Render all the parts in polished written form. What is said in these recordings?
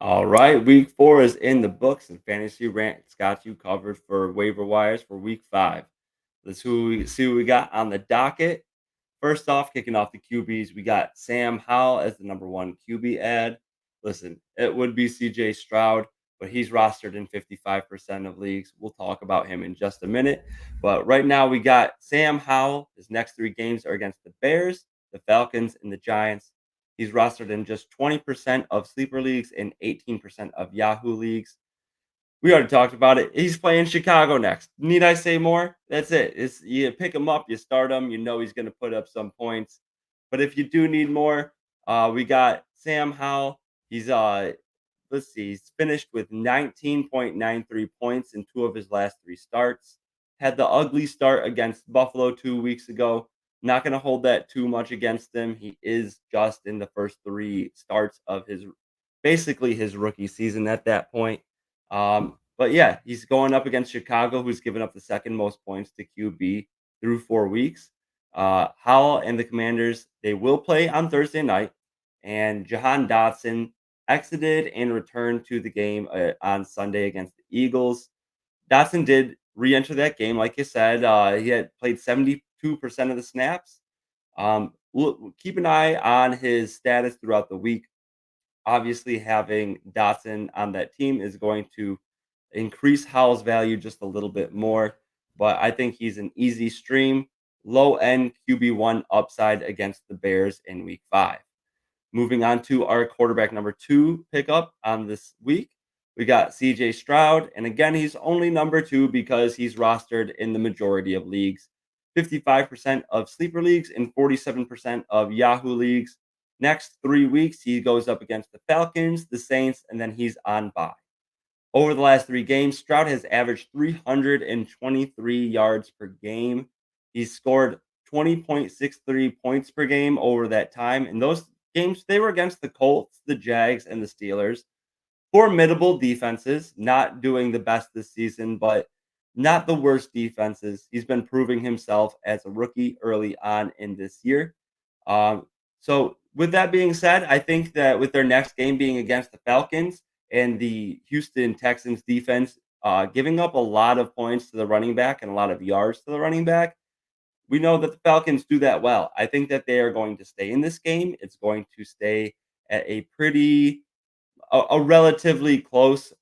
All right, week 4 is in the books, and Fantasy Rant has got you covered for waiver wires for week 5. See what we got on the docket. First off, kicking off the QBs, we got Sam Howell as the number one QB ad. Listen, it would be CJ Stroud, but he's rostered in 55% of leagues. We'll talk about him in just a minute. But right now, we got Sam Howell. His next 3 games are against the Bears, the Falcons, and the Giants. He's rostered in just 20% of sleeper leagues and 18% of Yahoo leagues. We already talked about it. He's playing Chicago next. Need I say more? That's it. It's you pick him up, you start him, you know he's going to put up some points. But if you do need more, we got Sam Howell. He's let's see, he's finished with 19.93 points in 2 of his last 3 starts. Had the ugly start against Buffalo 2 weeks ago. Not going to hold that too much against him. He is just in the first 3 starts of his basically his rookie season at that point. But yeah, he's going up against Chicago, who's given up the second most points to QB through 4 weeks. Howell and the Commanders, they will play on Thursday night, and Jahan Dotson exited and returned to the game on Sunday against the Eagles. Dotson did re-enter that game, like you said. He had played 72% of the snaps. Keep an eye on his status throughout the week. Obviously, having Dotson on that team is going to increase Howell's value just a little bit more, but I think he's an easy stream, low end QB1 upside against the Bears in week 5. Moving on to our quarterback number 2 pickup on this week, we got CJ Stroud. And again, he's only number 2 because he's rostered in the majority of leagues, 55% of sleeper leagues and 47% of Yahoo leagues. Next 3 weeks, he goes up against the Falcons, the Saints, and then he's on bye. Over the last 3 games, Stroud has averaged 323 yards per game. He's scored 20.63 points per game over that time. And those games, they were against the Colts, the Jags, and the Steelers. Formidable defenses, not doing the best this season, but not the worst defenses. He's been proving himself as a rookie early on in this year. So, with that being said, I think that with their next game being against the Falcons and the Houston Texans defense giving up a lot of points to the running back and a lot of yards to the running back, we know that the Falcons do that well. I think that they are going to stay in this game. It's going to stay at a relatively close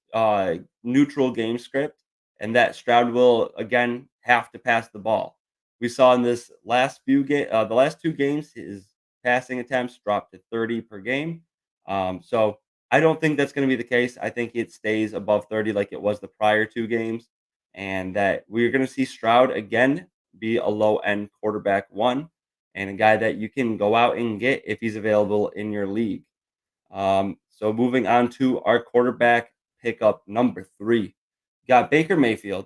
neutral game script, and that Stroud will again have to pass the ball. We saw in this the last 2 games, his passing attempts dropped to 30 per game. So I don't think that's going to be the case. I think it stays above 30 like it was the prior 2 games, and that we're going to see Stroud again be a low end quarterback 1 and a guy that you can go out and get if he's available in your league. So moving on to our quarterback pickup number 3. Got Baker Mayfield.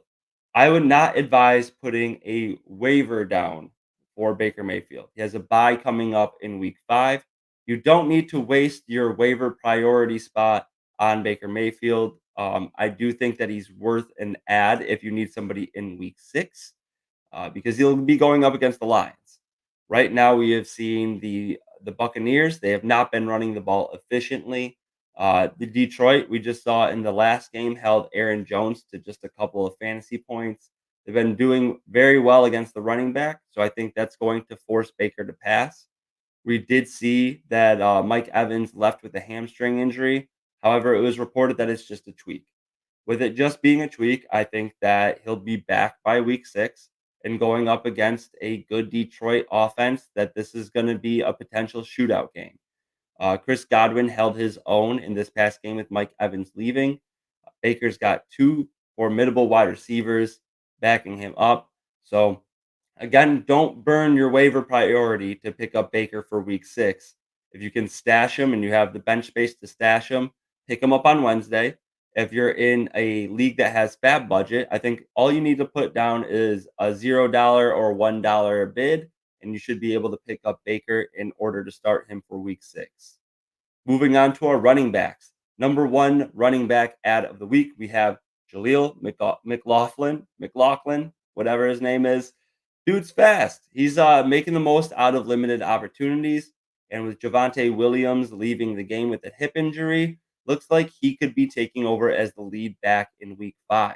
I would not advise putting a waiver down for Baker Mayfield. He has a bye coming up in week 5. You don't need to waste your waiver priority spot on Baker Mayfield. I do think that he's worth an ad if you need somebody in week 6 because he'll be going up against the Lions. Right now, we have seen the Buccaneers. They have not been running the ball efficiently. The Detroit, we just saw in the last game, held Aaron Jones to just a couple of fantasy points. They've been doing very well against the running back, so I think that's going to force Baker to pass. We did see that Mike Evans left with a hamstring injury. However, it was reported that it's just a tweak. With it just being a tweak, I think that he'll be back by week 6 and going up against a good Detroit offense, that this is going to be a potential shootout game. Chris Godwin held his own in this past game with Mike Evans leaving. Baker's got 2 formidable wide receivers backing him up. So, again, don't burn your waiver priority to pick up Baker for week 6. If you can stash him and you have the bench space to stash him, pick him up on Wednesday. If you're in a league that has fab budget, I think all you need to put down is a $0 or $1 bid, and you should be able to pick up Baker in order to start him for week 6. Moving on to our running backs. Number 1 running back ad of the week, we have Jaleel McLaughlin, whatever his name is. Dude's fast. He's making the most out of limited opportunities. And with Javante Williams leaving the game with a hip injury, looks like he could be taking over as the lead back in week 5.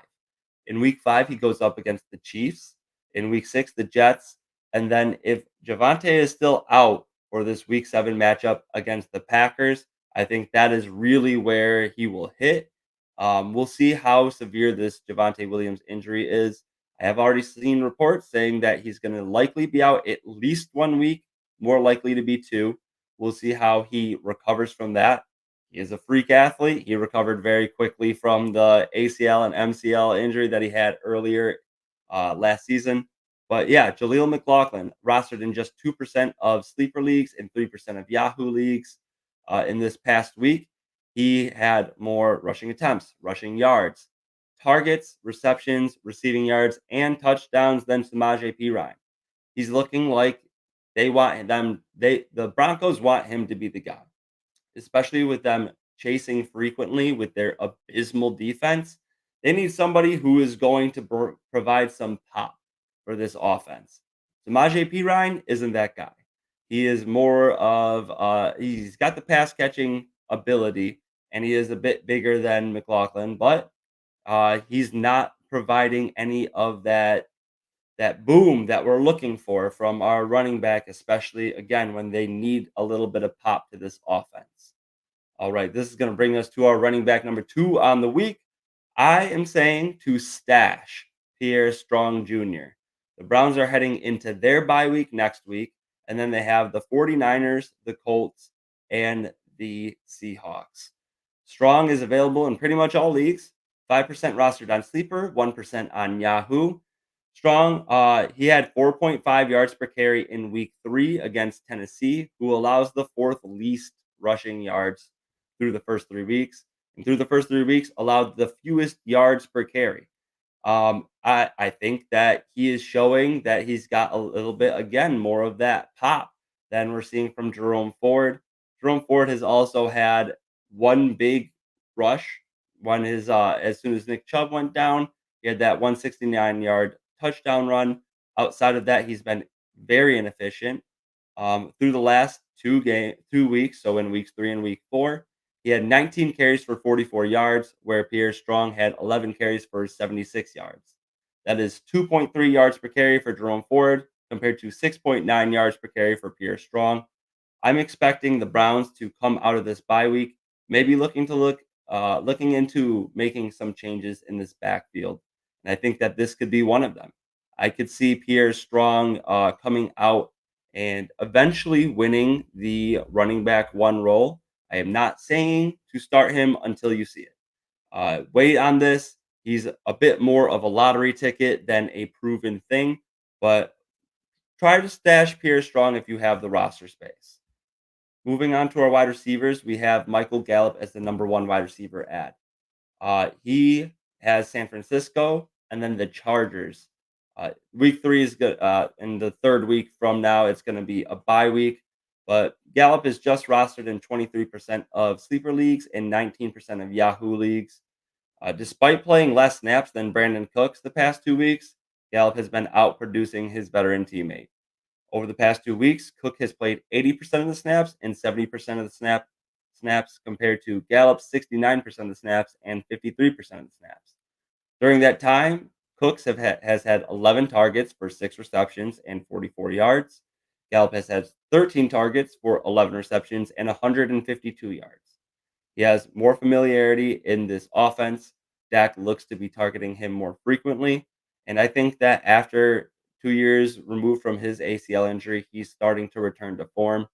In week 5, he goes up against the Chiefs. In week 6, the Jets. And then if Javante is still out for this week 7 matchup against the Packers, I think that is really where he will hit. We'll see how severe this Javante Williams injury is. I have already seen reports saying that he's going to likely be out at least 1 week, more likely to be 2. We'll see how he recovers from that. He is a freak athlete. He recovered very quickly from the ACL and MCL injury that he had earlier last season. But yeah, Jaleel McLaughlin rostered in just 2% of sleeper leagues and 3% of Yahoo leagues in this past week. He had more rushing attempts, rushing yards, targets, receptions, receiving yards, and touchdowns than Samaje Perine. He's looking like the Broncos want him to be the guy, especially with them chasing frequently with their abysmal defense. They need somebody who is going to provide some pop for this offense. Samaje Perine isn't that guy. He is more of he's got the pass catching ability, and he is a bit bigger than McLaughlin, but he's not providing any of that boom that we're looking for from our running back, especially again when they need a little bit of pop to this offense. All right, this is going to bring us to our running back number 2 on the week. I am saying to stash Pierre Strong Jr. The Browns are heading into their bye week next week, and then they have the 49ers, the Colts, and the Seahawks. Strong is available in pretty much all leagues. 5% rostered on Sleeper, 1% on Yahoo. Strong, he had 4.5 yards per carry in week 3 against Tennessee, who allows the 4th least rushing yards through the first 3 weeks. And through the first 3 weeks, allowed the fewest yards per carry. I think that he is showing that he's got a little bit, again, more of that pop than we're seeing from Jerome Ford. Jerome Ford has also had one big rush when as soon as Nick Chubb went down, he had that 169-yard touchdown run. Outside of that, he's been very inefficient. Through the last 2 weeks, so in weeks 3 and week 4, he had 19 carries for 44 yards, where Pierre Strong had 11 carries for 76 yards. That is 2.3 yards per carry for Jerome Ford compared to 6.9 yards per carry for Pierre Strong. I'm expecting the Browns to come out of this bye week, maybe looking into making some changes in this backfield, and I think that this could be one of them. I could see Pierre Strong coming out and eventually winning the running back 1 role. I am not saying to start him until you see it. Wait on this. He's a bit more of a lottery ticket than a proven thing, but try to stash Pierre Strong if you have the roster space. Moving on to our wide receivers, we have Michael Gallup as the number 1 wide receiver ad. He has San Francisco and then the Chargers. Week 3 is good. In the 3rd week from now, it's going to be a bye week. But Gallup is just rostered in 23% of sleeper leagues and 19% of Yahoo leagues. Despite playing less snaps than Brandon Cooks the past 2 weeks, Gallup has been outproducing his veteran teammate. Over the past 2 weeks, Cook has played 80% of the snaps and 70% of the snaps compared to Gallup's 69% of the snaps and 53% of the snaps. During that time, Cooks has had 11 targets for 6 receptions and 44 yards. Gallup has had 13 targets for 11 receptions and 152 yards. He has more familiarity in this offense. Dak looks to be targeting him more frequently. And I think that after 2 years removed from his ACL injury, he's starting to return to form.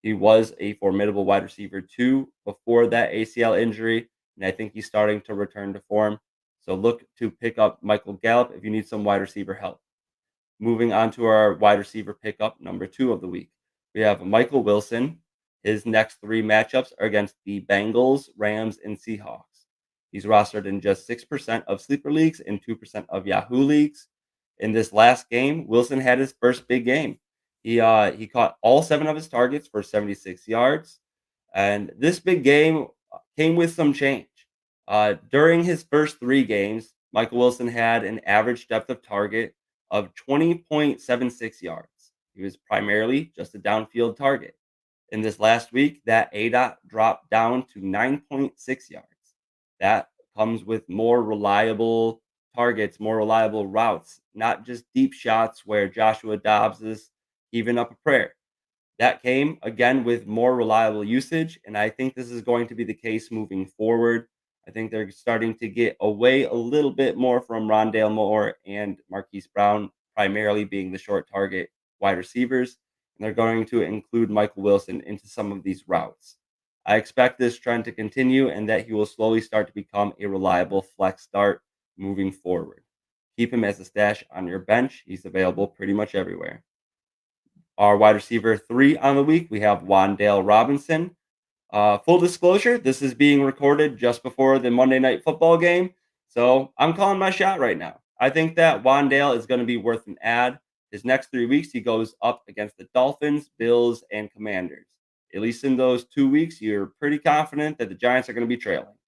He was a formidable wide receiver too before that ACL injury, and I think he's starting to return to form. So look to pick up Michael Gallup if you need some wide receiver help. Moving on to our wide receiver pickup, number 2 of the week. We have Michael Wilson. His next 3 matchups are against the Bengals, Rams, and Seahawks. He's rostered in just 6% of sleeper leagues and 2% of Yahoo leagues. In this last game, Wilson had his first big game. He caught all 7 of his targets for 76 yards, and this big game came with some change. During his first 3 games, Michael Wilson had an average depth of target of 20.76 yards. He was primarily just a downfield target. In this last week, that ADOT dropped down to 9.6 yards. That comes with more reliable targets, more reliable routes, not just deep shots where Joshua Dobbs is heaving up a prayer. That came again with more reliable usage, and I think this is going to be the case moving forward. I think they're starting to get away a little bit more from Rondale Moore and Marquise Brown, primarily being the short target wide receivers, and they're going to include Michael Wilson into some of these routes. I expect this trend to continue and that he will slowly start to become a reliable flex start moving forward. Keep him as a stash on your bench. He's available pretty much everywhere. Our wide receiver 3 on the week, we have Wandale Robinson. Full disclosure, this is being recorded just before the Monday Night Football game, so I'm calling my shot right now. I think that Wandale is gonna be worth an add. His next 3 weeks, he goes up against the Dolphins, Bills, and Commanders. At least in those 2 weeks, you're pretty confident that the Giants are gonna be trailing.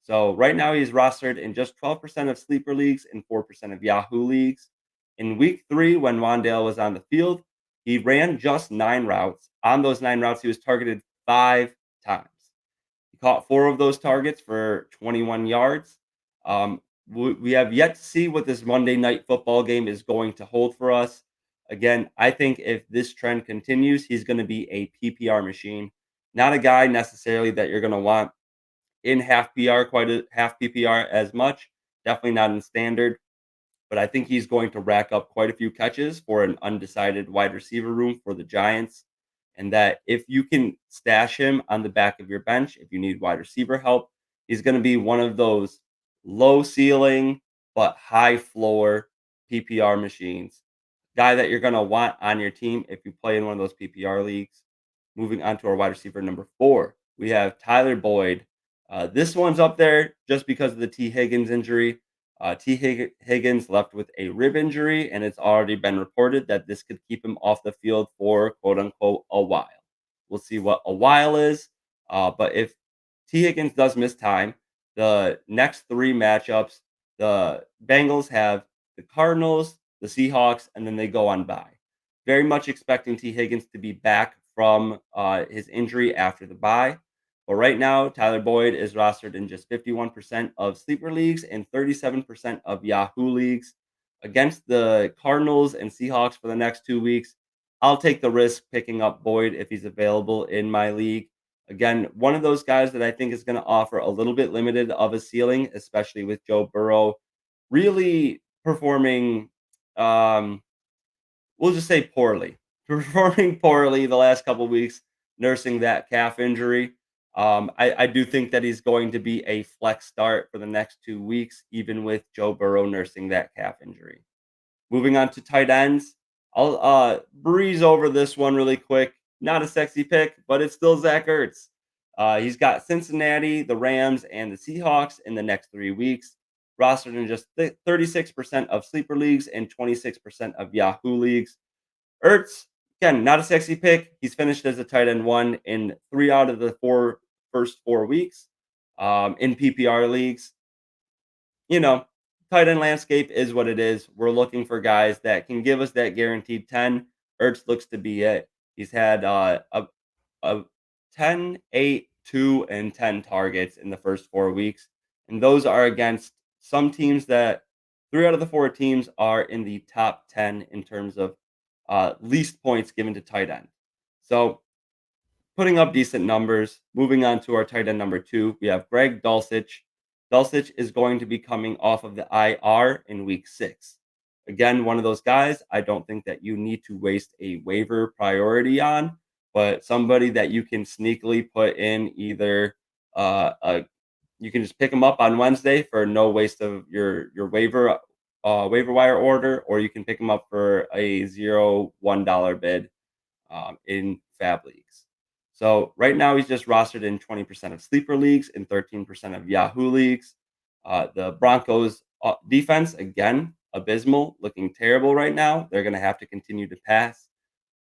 So right now, he's rostered in just 12% of sleeper leagues and 4% of Yahoo leagues. In week 3, when Wandale was on the field, he ran just 9 routes. On those 9 routes, he was targeted 5 times. He caught 4 of those targets for 21 yards. We have yet to see what this Monday Night Football game is going to hold for us. Again, I think if this trend continues, he's going to be a PPR machine, not a guy necessarily that you're going to want in half PR, quite a half PPR as much. Definitely not in standard, but I think he's going to rack up quite a few catches for an undecided wide receiver room for the Giants. And that if you can stash him on the back of your bench, if you need wide receiver help, he's going to be one of those low ceiling but high floor PPR machines. Guy that you're going to want on your team if you play in one of those PPR leagues. Moving on to our wide receiver number 4, we have Tyler Boyd. This one's up there just because of the T. Higgins injury. Higgins left with a rib injury, and it's already been reported that this could keep him off the field for quote unquote a while. We'll see what a while is. But if T. Higgins does miss time, the next 3 matchups, the Bengals have the Cardinals, the Seahawks, and then they go on bye. Very much expecting T. Higgins to be back from his injury after the bye. But right now, Tyler Boyd is rostered in just 51% of sleeper leagues and 37% of Yahoo leagues. Against the Cardinals and Seahawks for the next 2 weeks, I'll take the risk picking up Boyd if he's available in my league. Again, one of those guys that I think is going to offer a little bit limited of a ceiling, especially with Joe Burrow really performing, um, we'll just say poorly, performing poorly the last couple weeks, nursing that calf injury. I do think that he's going to be a flex start for the next 2 weeks, even with Joe Burrow nursing that calf injury. Moving on to tight ends, I'll breeze over this one really quick. Not a sexy pick, but it's still Zach Ertz. He's got Cincinnati, the Rams, and the Seahawks in the next 3 weeks. Rostered in just 36% of sleeper leagues and 26% of Yahoo leagues. Ertz, again, not a sexy pick. He's finished as a tight end 1 in 3 out of the first 4 weeks in PPR leagues. You know, tight end landscape is what it is. We're looking for guys that can give us that guaranteed 10. Ertz looks to be it. He's had a 10, 8, 2, and 10 targets in the first 4 weeks. And those are against some teams that 3 out of the 4 teams are in the top 10 in terms of least points given to tight end. So putting up decent numbers. Moving on to our tight end number 2, we have Greg Dulcich. Dulcich is going to be coming off of the IR in week 6. Again, one of those guys I don't think that you need to waste a waiver priority on, but somebody that you can sneakily put in either you can just pick them up on Wednesday for no waste of your waiver wire order, or you can pick them up for a $1 bid in Fab leagues. So right now he's just rostered in 20% of sleeper leagues and 13% of Yahoo leagues. The Broncos defense, again, abysmal, looking terrible right now. They're going to have to continue to pass.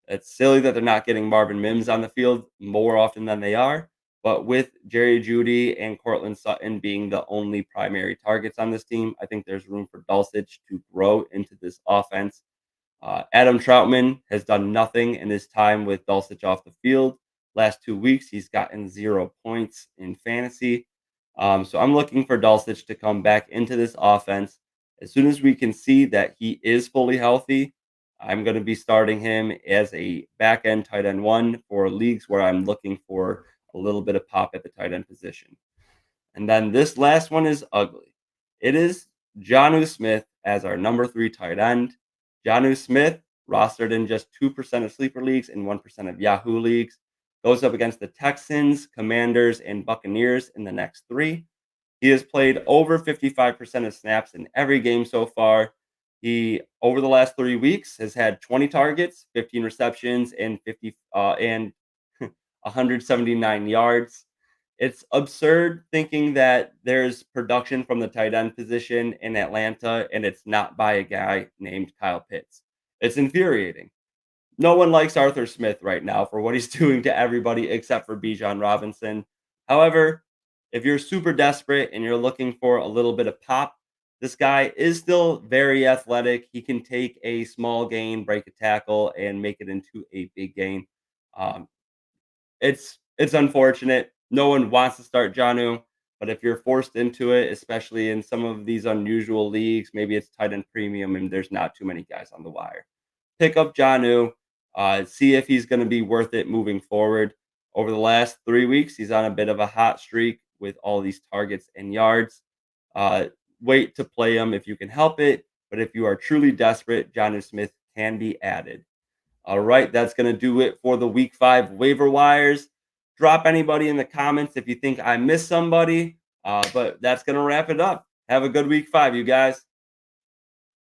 It's silly that they're not getting Marvin Mims on the field more often than they are. But with Jerry Jeudy and Cortland Sutton being the only primary targets on this team, I think there's room for Dulcich to grow into this offense. Adam Troutman has done nothing in his time with Dulcich off the field. Last 2 weeks, he's gotten 0 points in fantasy. So I'm looking for Dulcich to come back into this offense. As soon as we can see that he is fully healthy, I'm going to be starting him as a back end tight end one for leagues where I'm looking for a little bit of pop at the tight end position. And then this last one is ugly. It is Jonnu Smith as our number 3 tight end. Jonnu Smith, rostered in just 2% of sleeper leagues and 1% of Yahoo leagues, goes up against the Texans, Commanders, and Buccaneers in the next 3. He has played over 55% of snaps in every game so far. He, over the last 3 weeks, has had 20 targets, 15 receptions, and 179 yards. It's absurd thinking that there's production from the tight end position in Atlanta and it's not by a guy named Kyle Pitts. It's infuriating. No one likes Arthur Smith right now for what he's doing to everybody except for Bijan Robinson. However, if you're super desperate and you're looking for a little bit of pop, this guy is still very athletic. He can take a small gain, break a tackle, and make it into a big gain. Um, it's unfortunate. No one wants to start Jonnu, but if you're forced into it, especially in some of these unusual leagues, maybe it's tight end premium and there's not too many guys on the wire. Pick up Jonnu, see if he's going to be worth it moving forward. Over the last 3 weeks, he's on a bit of a hot streak with all these targets and yards. Uh, Wait to play him if you can help it, but if you are truly desperate, Jonnu Smith can be added. All right, that's going to do it for the week 5 waiver wires. Drop anybody in the comments if you think I missed somebody. But that's going to wrap it up. Have a good week 5, you guys.